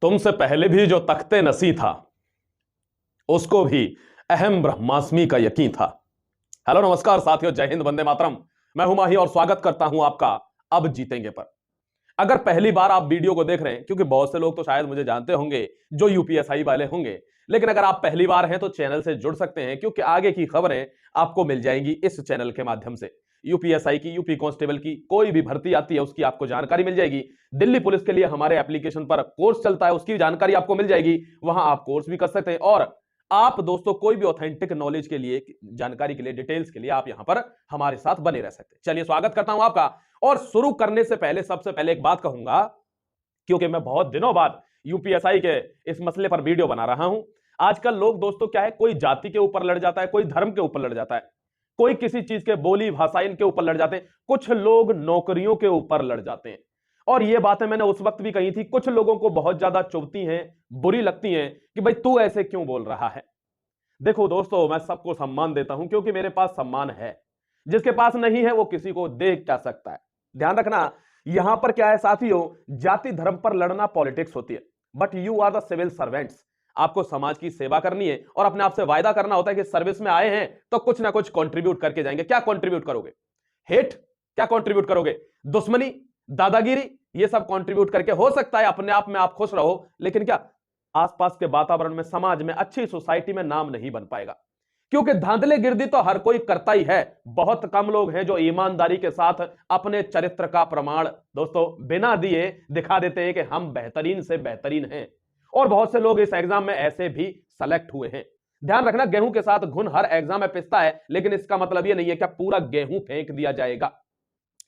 तुमसे पहले भी जो तख्ते नसी था उसको भी अहम ब्रह्मास्मि का यकीन था। हेलो नमस्कार साथियों, जय हिंद, वंदे मातरम। मैं हूं माही और स्वागत करता हूं आपका अब जीतेंगे पर। अगर पहली बार आप वीडियो को देख रहे हैं, क्योंकि बहुत से लोग तो शायद मुझे जानते होंगे जो यूपीएसआई वाले होंगे, लेकिन अगर आप पहली बार हैं तो चैनल से जुड़ सकते हैं, क्योंकि आगे की खबरें आपको मिल जाएंगी इस चैनल के माध्यम से। यूपीएसआई की, यूपी कांस्टेबल की, कोई भी भर्ती आती है उसकी आपको जानकारी मिल जाएगी। दिल्ली पुलिस के लिए हमारे एप्लीकेशन पर कोर्स चलता है, उसकी जानकारी आपको मिल जाएगी। वहां आप कोर्स भी कर सकते हैं। और आप दोस्तों कोई भी ऑथेंटिक नॉलेज के लिए, जानकारी के लिए, डिटेल्स के लिए आप यहां पर हमारे साथ बने रह सकते हैं। चलिए, स्वागत करता हूं आपका। और शुरू करने से पहले सबसे पहले एक बात कहूंगा, क्योंकि मैं बहुत दिनों बाद यूपीएसआई के इस मसले पर वीडियो बना रहा हूं। आजकल लोग दोस्तों क्या है, कोई जाति के ऊपर लड़ जाता है, कोई धर्म के ऊपर लड़ जाता है, कोई किसी चीज के बोली भाषा इनके ऊपर लड़ जाते हैं, कुछ लोग नौकरियों के ऊपर लड़ जाते हैं। और ये बातें मैंने उस वक्त भी कही थी। कुछ लोगों को बहुत ज्यादा चुभती हैं, बुरी लगती हैं कि भाई तू ऐसे क्यों बोल रहा है। देखो दोस्तों, मैं सबको सम्मान देता हूं क्योंकि मेरे पास सम्मान है। जिसके पास नहीं है वो किसी को देख क्या सकता है। ध्यान रखना, यहां पर क्या है साथियों, जाति धर्म पर लड़ना पॉलिटिक्स होती है, but you are the civil servants. आपको समाज की सेवा करनी है और अपने आप से वायदा करना होता है कि सर्विस में आए हैं तो कुछ ना कुछ कंट्रीब्यूट करके जाएंगे। क्या कंट्रीब्यूट करोगे? हेट? क्या कंट्रीब्यूट करोगे? दुश्मनी, दादागिरी, ये सब कंट्रीब्यूट करके हो सकता है अपने आप में आप खुश रहो, लेकिन क्या आसपास के वातावरण में, समाज में, अच्छी सोसाइटी में नाम नहीं बन पाएगा। क्योंकि धांधले गिर्दी तो हर कोई करता ही है। बहुत कम लोग हैं जो ईमानदारी के साथ अपने चरित्र का प्रमाण दोस्तों बिना दिए दिखा देते हैं कि हम बेहतरीन से बेहतरीन हैं। और बहुत से लोग इस एग्जाम में ऐसे भी सेलेक्ट हुए हैं। ध्यान रखना, गेहूं के साथ घुन हर एग्जाम में पिसता है, लेकिन इसका मतलब यह नहीं है कि पूरा गेहूं फेंक दिया जाएगा।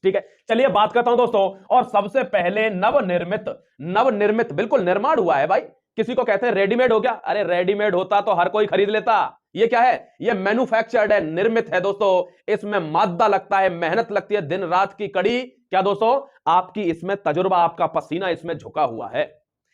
ठीक है, चलिए बात करता हूं दोस्तों। और सबसे पहले नवनिर्मित बिल्कुल निर्माण हुआ है भाई। किसी को कहते हैं रेडीमेड हो गया। अरे रेडीमेड होता तो हर कोई खरीद लेता। ये क्या है? ये मैन्युफैक्चर्ड है, निर्मित है दोस्तों। इसमें मादा लगता है, मेहनत लगती है, दिन रात की कड़ी। क्या दोस्तों? आपकी इसमें तजुर्बा, आपका पसीना इसमें झुका हुआ है,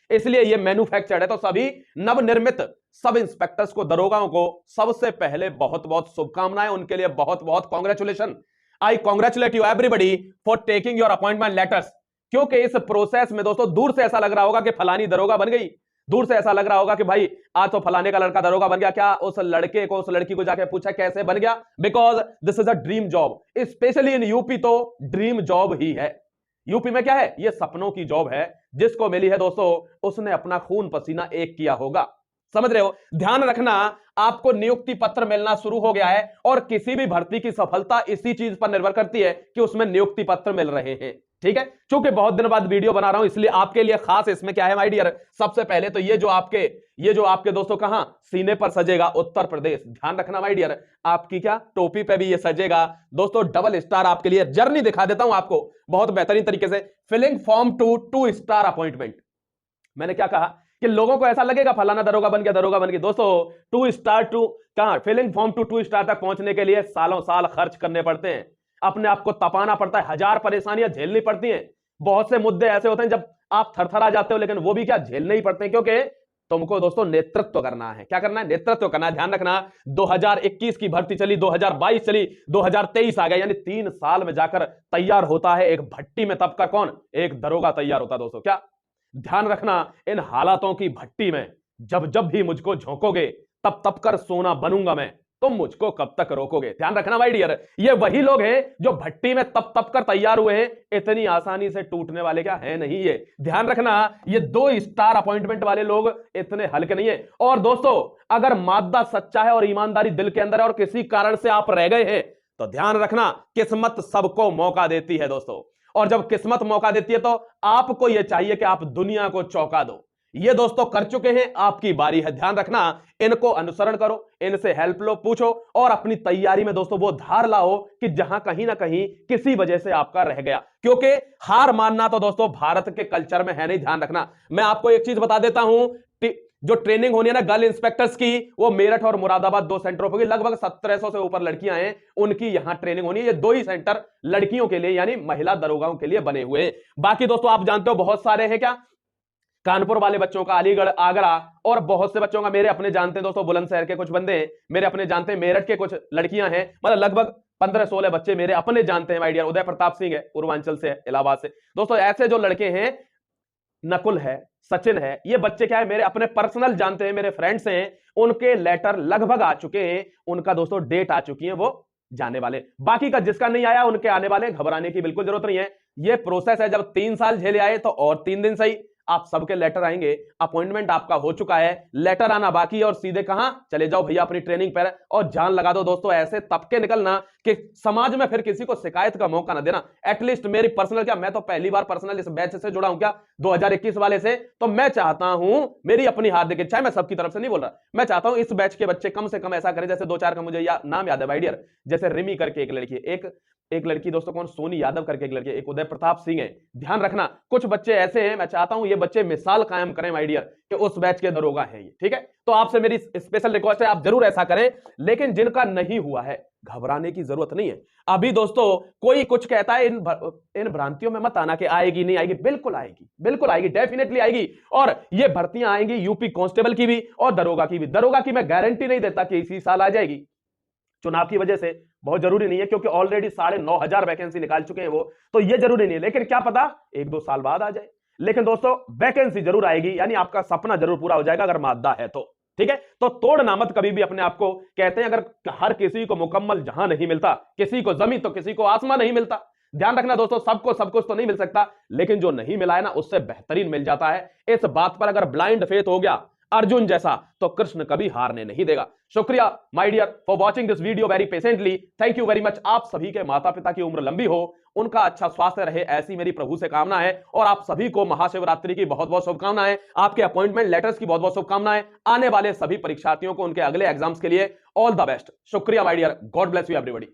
इसलिए ये मैन्युफैक्चर्ड है। तो सभी नवनिर्मित सब इंस्पेक्टर्स को, दरोगाओं को सबसे पहले बहुत बहुत शुभकामनाएं, उनके लिए बहुत बहुत congratulation. I congratulate you everybody for taking your appointment letters. क्योंकि इस प्रोसेस में दोस्तों दूर से ऐसा लग रहा होगा कि फलानी दरोगा बन गई, दूर से ऐसा लग रहा होगा कि भाई आज तो फलाने का लड़का दरोगा बन गया। क्या उस लड़के को, उस लड़की को जाके पूछा कैसे बन गया? Because this is a dream job, specially in UP तो ड्रीम जॉब ही है। यूपी में क्या है? ये सपनों की जॉब है। जिसको मिली है दोस्तों, उसने अपना खून पसीना एक किया होगा। समझ रहे हो? ध्यान रखना, आपको नियुक्ति पत्र मिलना शुरू हो गया है और किसी भी भर्ती की सफलता इसी चीज पर निर्भर करती है कि उसमें नियुक्ति पत्र मिल रहे हैं। ठीक है, क्योंकि बहुत दिन बाद वीडियो बना रहा हूं इसलिए आपके लिए खास इसमें क्या है माय डियर, सबसे पहले तो ये जो आपके दोस्तों कहां सीने पर सजेगा, उत्तर प्रदेश। ध्यान रखना माय डियर, आपकी क्या टोपी पे भी ये सजेगा दोस्तों। डबल स्टार आपके लिए जर्नी दिखा देता हूं आपको बहुत बेहतरीन तरीके से। Filling form to 2 star appointment. मैंने क्या कहा कि लोगों को ऐसा लगेगा फलाना दरोगा बन गया, दरोगा बन गया। दोस्तों 2 स्टार टू कहां, फिलिंग फॉर्म टू 2 स्टार तक पहुंचने के लिए सालों साल खर्च करने पड़ते हैं, अपने आप को तपाना पड़ता है, हजार परेशानियां झेलनी पड़ती हैं। बहुत से मुद्दे ऐसे होते हैं जब आप थरथरा जाते हो, लेकिन वो भी क्या झेलने ही पड़ते हैं, क्योंकि तुमको दोस्तों नेतृत्व करना है। क्या करना है? नेतृत्व करना है। ध्यान रखना, 2021 की भर्ती चली, 2022 चली, 2023 आ गया, यानी 3 साल में जाकर तैयार होता है एक भट्टी में तब का कौन? एक दरोगा तैयार होता है दोस्तों। क्या ध्यान रखना, इन हालातों की भट्टी में जब जब भी मुझको झोंकोगे तब तब कर सोना बनूंगा मैं, तुम मुझको कब तक रोकोगे? ध्यान रखना भाई डियर, ये वही लोग हैं जो भट्टी में तप तप कर तैयार हुए हैं। इतनी आसानी से टूटने वाले क्या है नहीं ये। ध्यान रखना, ये 2 स्टार अपॉइंटमेंट वाले लोग इतने हल्के नहीं है। और दोस्तों अगर मादा सच्चा है और ईमानदारी दिल के अंदर है और किसी कारण से आप रह गए हैं, तो ध्यान रखना, किस्मत सबको मौका देती है दोस्तों। और जब किस्मत मौका देती है तो आपको यह चाहिए कि आप दुनिया को चौंका दो। ये दोस्तों कर चुके हैं, आपकी बारी है। ध्यान रखना, इनको अनुसरण करो, इनसे हेल्प लो, पूछो, और अपनी तैयारी में दोस्तों वो धार लाओ कि जहां कहीं ना कहीं किसी वजह से आपका रह गया। क्योंकि हार मानना तो दोस्तों भारत के कल्चर में है नहीं। ध्यान रखना, मैं आपको एक चीज बता देता हूं, जो ट्रेनिंग होनी है ना गर्ल इंस्पेक्टर्स की, वो मेरठ और मुरादाबाद 2 सेंटरों पर, लगभग 1700 से ऊपर लड़कियां हैं, उनकी यहां ट्रेनिंग होनी है। ये 2 ही सेंटर लड़कियों के लिए यानी महिला दरोगाओं के लिए बने हुए हैं। बाकी दोस्तों आप जानते हो बहुत सारे हैं, क्या कानपुर वाले बच्चों का, अलीगढ़, आगरा, और बहुत से बच्चों का मेरे अपने जानते हैं दोस्तों, बुलंदशहर के कुछ बंदे हैं मेरे अपने जानते हैं, मेरठ के कुछ लड़कियां हैं, मतलब लगभग 15-16 बच्चे मेरे अपने जानते हैं माय डियर। उदय प्रताप सिंह है, पूर्वांचल से, इलाहाबाद से। दोस्तों ऐसे जो लड़के हैं नकुल है, सचिन है, ये बच्चे क्या है मेरे अपने पर्सनल जानते हैं, मेरे फ्रेंड्स हैं, उनके लेटर लगभग आ चुके हैं, उनका दोस्तों डेट आ चुकी है, वो जाने वाले। बाकी का जिसका नहीं आया उनके आने वाले, घबराने की बिल्कुल जरूरत नहीं है। ये प्रोसेस है, जब 3 साल झेले आए तो और 3 दिन सही, आप सबके लेटर आएंगे। अपॉइंटमेंट आपका हो चुका है, लेटर आना बाकी है, और सीधे कहां चले जाओ भैया अपनी ट्रेनिंग पर और जान लगा दो दोस्तों। ऐसे तबके निकलना कि समाज में फिर किसी को शिकायत का मौका ना देना। एटलीस्ट मेरी पर्सनल, क्या मैं तो पहली बार पर्सनल इस बैच से जुड़ा हूं क्या 2021 वाले से, तो मैं चाहता हूं, मेरी अपनी हार्दिक इच्छा है, मैं सबकी तरफ से नहीं बोल रहा, मैं चाहता हूं इस बैच के बच्चे कम से कम ऐसा करें, जैसे 2-4 का मुझे नाम याद है भाई डियर, जैसे रिमी करके एक लड़की, एक लड़की दोस्तों कौन, सोनी यादव करके एक लड़की, एक उदय प्रताप सिंह है। ध्यान रखना कुछ बच्चे ऐसे हैं, मैं चाहता हूं ये बच्चे मिसाल कायम करें माय डियर कि उस बैच के दरोगा हैं ये, ठीक है। तो आपसे मेरी स्पेशल रिक्वेस्ट है, आप जरूर ऐसा करें। लेकिन जिनका नहीं हुआ है, घबराने की जरूरत नहीं है। अभी दोस्तों कोई कुछ कहता है, इन भ्रांतियों में मत आना कि आएगी नहीं आएगी, बिल्कुल आएगी, बिल्कुल आएगी, डेफिनेटली आएगी। और ये भर्तियां आएंगी यूपी कांस्टेबल की भी और दरोगा की भी। दरोगा की मैं गारंटी नहीं देता कि इसी साल आ जाएगी, चुनाव की वजह से बहुत जरूरी नहीं है, क्योंकि ऑलरेडी 9,500 वैकेंसी निकाल चुके हैं वो, तो ये जरूरी नहीं है। लेकिन क्या पता 1-2 साल बाद आ जाए। लेकिन दोस्तों वैकेंसी जरूर आएगी, यानी आपका सपना जरूर पूरा हो जाएगा अगर मादा है तो, ठीक है। तो तोड़ना मत कभी भी अपने आप को। कहते हैं अगर हर किसी को मुकम्मल जहां नहीं मिलता, किसी को जमीन तो किसी को आसमान नहीं मिलता। ध्यान रखना दोस्तों, सबको सब कुछ तो नहीं मिल सकता, लेकिन जो नहीं मिला है ना उससे बेहतरीन मिल जाता है। इस बात पर अगर ब्लाइंड फेथ हो गया अर्जुन जैसा, तो कृष्ण कभी हारने नहीं देगा। शुक्रिया my dear for watching this video very patiently, thank you very much. आप सभी के माता पिता की उम्र लंबी हो, उनका अच्छा स्वास्थ्य रहे, ऐसी मेरी प्रभु से कामना है। और आप सभी को महाशिवरात्रि की बहुत बहुत शुभकामनाएं, आपके अपॉइंटमेंट लेटर्स की बहुत बहुत शुभकामनाएं, आने वाले सभी परीक्षार्थियों को उनके अगले एग्जाम्स के लिए ऑल द बेस्ट। शुक्रिया my dear, god bless you everybody.